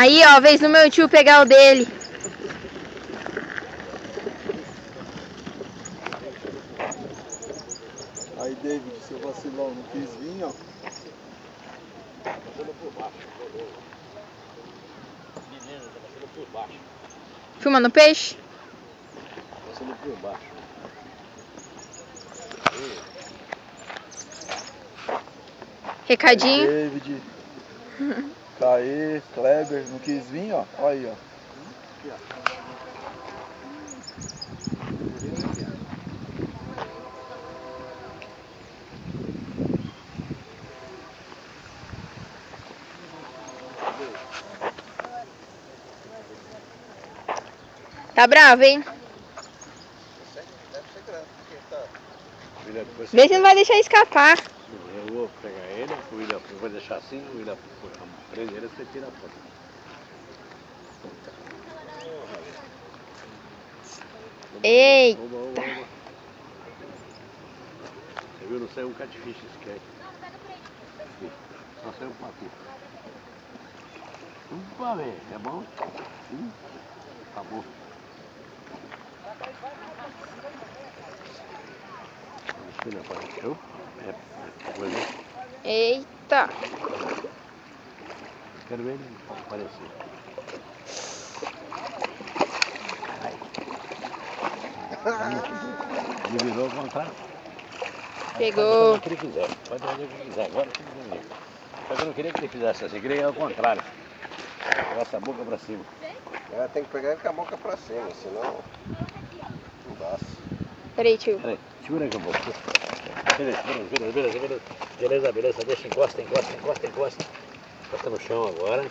Aí, ó, vez do meu tio pegar o dele. Aí, David, seu vacilão, não quis vir, ó. Passando por baixo. Menina, tá passando por baixo. Filmando peixe? Passando por baixo. Recadinho? Aí, David. Caê, Kleber, não quis vir, ó. Olha aí, ó. Aqui, ó. Tá bravo, hein? Deve ser grande, porque tá... Vê se não vai deixar escapar. Eu vou pegar ele, o William vai deixar assim, o William prende ele, você tira a foto. Eita! Você viu? Não saiu um catfish esquece. Só saiu um pacu. Opa, velho, é bom? Tá bom. Ele apareceu. É coisa. Eita! Quero ver ele aparecer. Ele virou ao contrário. Pegou. Pode fazer o que ele quiser. Pode fazer o que quiser. Agora tudo comigo. Só que eu não queria que ele fizesse assim. Eu queria ao contrário. Pegasse a boca pra cima. É, tem que pegar ele com a boca pra cima, senão... Não dá. Peraí, tio. Peraí, segura aí com a boca. Beleza. Deixa, encosta. Encosta no chão agora.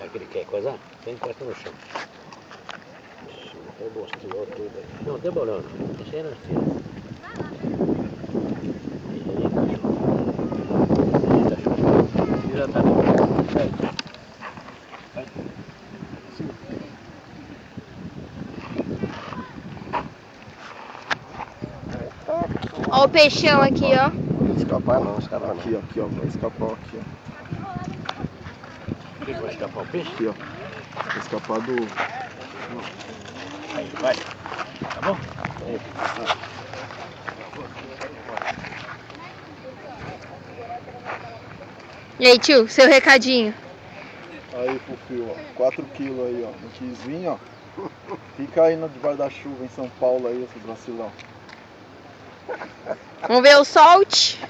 É o que ele quer coisar? Você encosta no chão. Até bosteou tudo aí. Não tem problema não. Deixa ele assim. Já tá. Vai. Ó o peixão aqui, ó. Não escapar não, escapar não. Aqui, ó, vai escapar aqui, ó. O que vai escapar o peixe? Aqui, ó. Vai escapar do... Aí, vai. Tá bom? Aí. E aí, tio, seu recadinho. Aí, Fufio, ó. 4 quilos aí, ó. Não quis vir, ó. Fica aí no debaixo da chuva em São Paulo aí, esse vacilão. Vamos ver o solte.